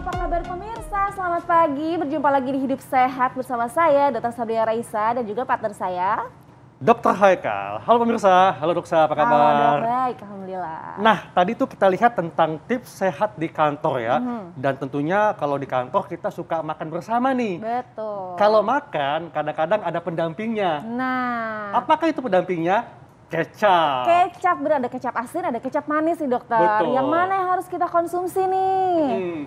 apa kabar pemirsa? Selamat pagi, berjumpa lagi di Hidup Sehat bersama saya, Dr. Sabria Raisa, dan juga partner saya, Dr. Haikal. Halo pemirsa, halo Doksa, apa kabar? Halo dok, baik, Alhamdulillah. Nah, tadi tuh kita lihat tentang tips sehat di kantor ya. Dan tentunya kalau di kantor kita suka makan bersama nih. Betul. Kalau makan, kadang-kadang ada pendampingnya. Nah, Apakah itu pendampingnya? Kecap. kecap ada kecap asin, ada kecap manis nih dokter. Betul. Yang mana yang harus kita konsumsi nih?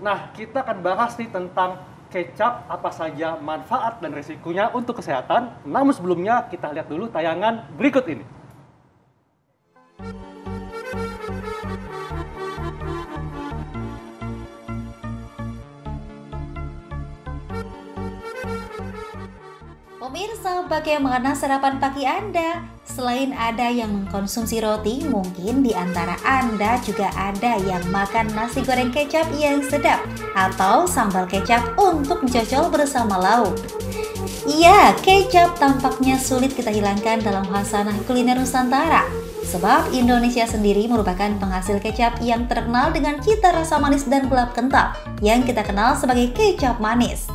Nah, kita akan bahas nih tentang kecap, apa saja manfaat dan risikonya untuk kesehatan. Namun sebelumnya kita lihat dulu tayangan berikut ini. Pemirsa, bagaimana sarapan pagi Anda? Selain ada yang mengkonsumsi roti, mungkin di antara Anda juga ada yang makan nasi goreng kecap yang sedap atau sambal kecap untuk jajal bersama lauk. Iya, kecap tampaknya sulit kita hilangkan dalam khasanah kuliner Nusantara. Sebab Indonesia sendiri merupakan penghasil kecap yang terkenal dengan cita rasa manis dan gelap kental yang kita kenal sebagai kecap manis.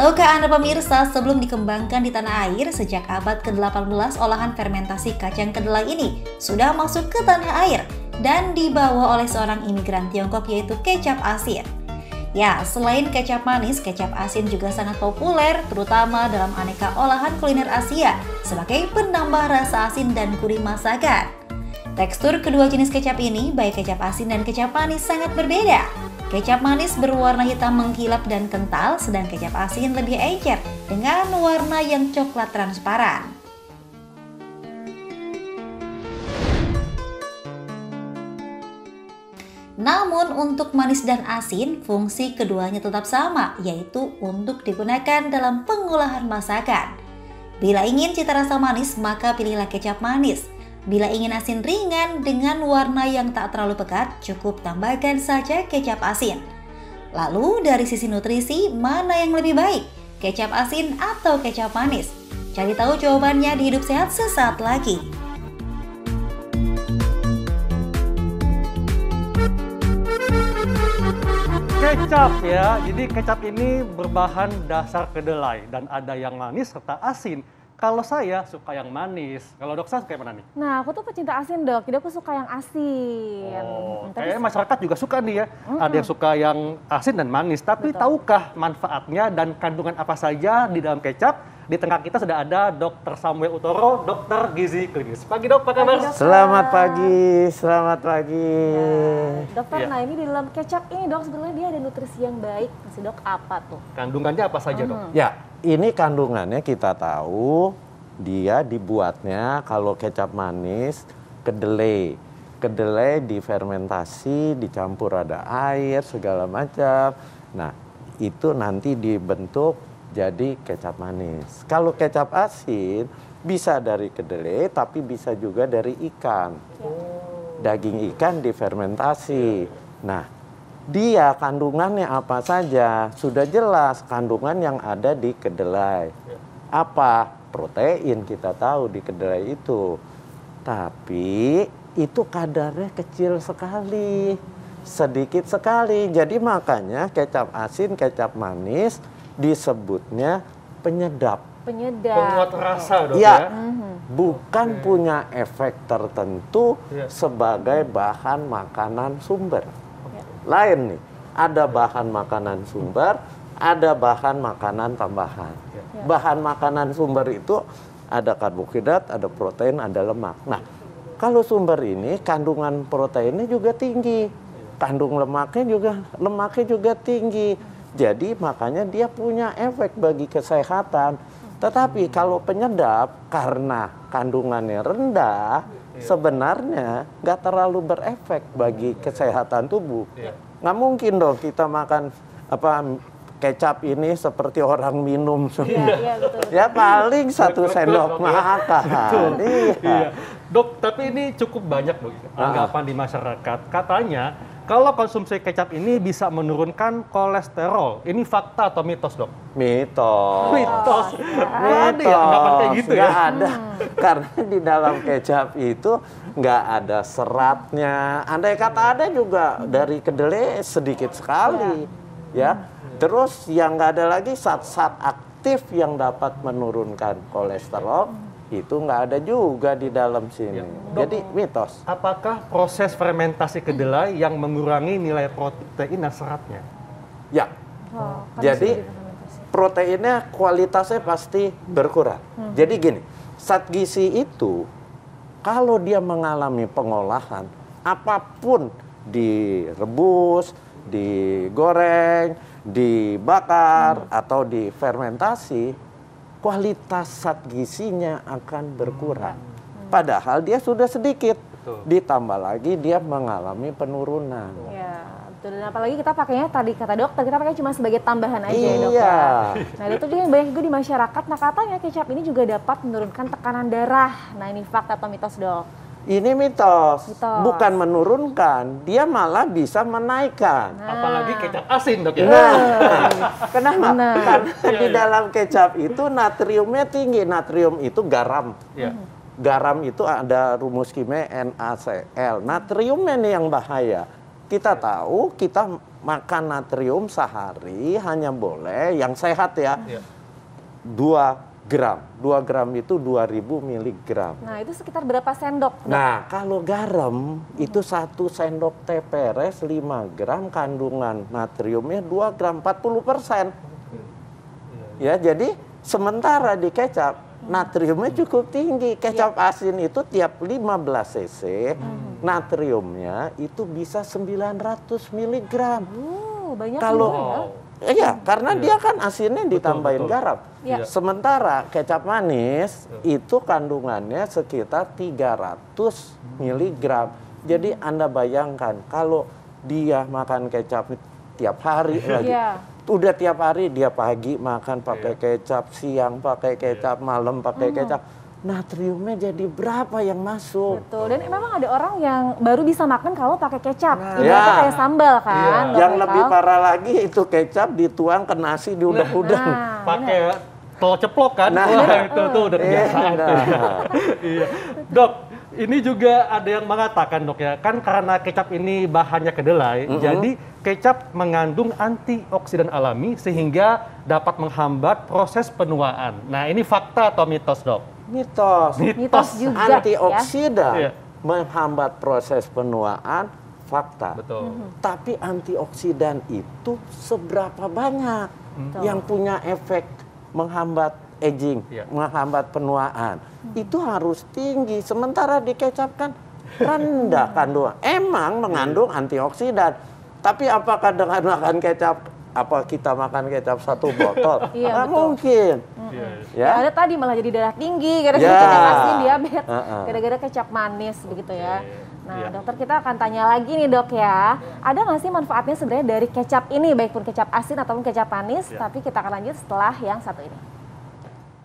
Tahukah Anda pemirsa, sebelum dikembangkan di tanah air sejak abad ke-18, olahan fermentasi kacang kedelai ini sudah masuk ke tanah air dan dibawa oleh seorang imigran Tiongkok yaitu kecap asin. Ya, selain kecap manis, kecap asin juga sangat populer terutama dalam aneka olahan kuliner Asia sebagai penambah rasa asin dan gurih masakan. Tekstur kedua jenis kecap ini, baik kecap asin dan kecap manis, sangat berbeda. Kecap manis berwarna hitam mengkilap dan kental, sedang kecap asin lebih encer dengan warna yang coklat transparan. Namun untuk manis dan asin, fungsi keduanya tetap sama, yaitu untuk digunakan dalam pengolahan masakan. Bila ingin cita rasa manis, maka pilihlah kecap manis. Bila ingin asin ringan dengan warna yang tak terlalu pekat, cukup tambahkan saja kecap asin. Lalu dari sisi nutrisi, mana yang lebih baik? Kecap asin atau kecap manis? Cari tahu jawabannya di Hidup Sehat sesaat lagi. Kecap ya, jadi kecap ini berbahan dasar kedelai dan ada yang manis serta asin. Kalau saya suka yang manis, kalau Doksa suka yang mana nih? Nah, aku tuh pecinta asin dok, jadi aku suka yang asin. Kayaknya masyarakat juga suka nih ya, ada yang suka yang asin dan manis. Tapi tahukah manfaatnya dan kandungan apa saja di dalam kecap? Di tengah kita sudah ada Dr. Samuel Utoro, dokter gizi klinis. Pagi dok, apa kabar? Selamat pagi, selamat pagi. Nah, dokter, nah ini di dalam kecap ini dok, sebenarnya dia ada nutrisi yang baik. Masih dok, apa tuh? Kandungannya apa saja dok? Ya, ini kandungannya kita tahu, dia dibuatnya kalau kecap manis, kedelai. Kedelai difermentasi, dicampur ada air, segala macam. Nah, itu nanti dibentuk jadi kecap manis. Kalau kecap asin, bisa dari kedelai, tapi bisa juga dari ikan. Daging ikan difermentasi. Nah, dia kandungannya apa saja? Sudah jelas kandungan yang ada di kedelai. Apa? Protein kita tahu di kedelai itu. Tapi itu kadarnya kecil sekali. Sedikit sekali. Jadi makanya kecap asin, kecap manis disebutnya penyedap. Penyedap. Penguat rasa dok Ya, ya? bukan punya efek tertentu sebagai bahan makanan sumber. Lain nih, ada bahan makanan sumber, ada bahan makanan tambahan. Bahan makanan sumber itu ada karbohidrat, ada protein, ada lemak. Nah, kalau sumber ini kandungan proteinnya juga tinggi, kandung lemaknya juga tinggi. Jadi makanya dia punya efek bagi kesehatan. Tetapi kalau penyedap karena kandungannya rendah, sebenarnya nggak terlalu berefek bagi kesehatan tubuh. Nggak mungkin dong kita makan kecap ini seperti orang minum semua. Iya, betul. Ya paling 1 sendok makan. Iya. Dok, tapi ini cukup banyak dok anggapan di masyarakat. Katanya kalau konsumsi kecap ini bisa menurunkan kolesterol. Ini fakta atau mitos dok? Mitos. Mitos. Nggak ada ya anggapan kayak gitu ya? Nggak ada. Karena di dalam kecap itu nggak ada seratnya. Andai kata ada juga dari kedelai sedikit sekali. Ya. Terus yang nggak ada lagi zat-zat aktif yang dapat menurunkan kolesterol, itu nggak ada juga di dalam sini. Jadi mitos. Apakah proses fermentasi kedelai yang mengurangi nilai protein dan seratnya? Ya. Oh, kan Jadi bisa difermentasi. proteinnya kualitasnya pasti berkurang. Jadi gini, zat gizi itu kalau dia mengalami pengolahan, apapun direbus, digoreng, dibakar atau difermentasi, kualitas zat gizinya akan berkurang. Padahal dia sudah sedikit. Betul. Ditambah lagi dia mengalami penurunan. Ya, betul. Dan apalagi kita pakainya tadi kata dokter, kita pakai cuma sebagai tambahan aja ya dok Iya. ya. Nah itu dia yang banyak juga di masyarakat. Nah katanya kecap ini juga dapat menurunkan tekanan darah. Nah ini fakta atau mitos dok? Ini mitos. Mitos. Bukan menurunkan, dia malah bisa menaikkan. Apalagi kecap asin dok ya? Nah, kenapa? Benar. Karena di dalam kecap itu natriumnya tinggi. Natrium itu garam. Iya. Garam itu ada rumus kimia NaCl. Natriumnya nih yang bahaya. Kita tahu kita makan natrium sehari hanya boleh yang sehat ya. Iya. 2 gram. 2 gram itu 2000 miligram. Nah itu sekitar berapa sendok dok? Nah, kalau garam itu 1 sendok teh peres 5 gram, kandungan natriumnya 2 gram, 40%. Ya, jadi sementara di kecap natriumnya cukup tinggi. Kecap asin itu tiap 15 cc natriumnya itu bisa 900 miligram. Banyak Kalau juga ya. Iya, karena dia kan asinnya ditambahin betul. garam. Iya. Sementara kecap manis itu kandungannya sekitar 300 miligram. Jadi Anda bayangkan kalau dia makan kecap tiap hari lagi. Iya. Udah tiap hari dia pagi makan pakai kecap, siang pakai kecap, malam pakai kecap. Natriumnya jadi berapa yang masuk? Betul. Dan memang ada orang yang baru bisa makan kalau pakai kecap. Nah, Ibaratnya ya. kayak sambal kan. Dok Yang Michael? lebih parah lagi itu kecap dituang ke nasi diudang-udang. Nah, Pakai telur ceplok kan? Nah. Wah, itu tuh udah kebiasaan. Iya. Dok, ini juga ada yang mengatakan dok ya, kan karena kecap ini bahannya kedelai, jadi kecap mengandung antioksidan alami sehingga dapat menghambat proses penuaan. Nah ini fakta atau mitos dok? Mitos. Mitos juga Antioksidan Iya. menghambat proses penuaan, fakta. Betul. Tapi antioksidan itu seberapa banyak yang punya efek menghambat aging, Iya. menghambat penuaan. Itu harus tinggi. Sementara di kecap kan rendah kandungan. Emang mengandung antioksidan. Tapi apakah dengan makan kecap, apa kita makan kecap 1 botol? Iya, Nggak betul. mungkin. Iya. Ya. Ya. Ada tadi malah jadi darah tinggi gara-gara Ya. kecap asin, diabetes, gara-gara kecap manis begitu ya. Nah Iya. dokter kita akan tanya lagi nih dok ya, ada nggak sih manfaatnya sebenarnya dari kecap ini, baik pun kecap asin ataupun kecap manis? Tapi kita akan lanjut setelah yang satu ini.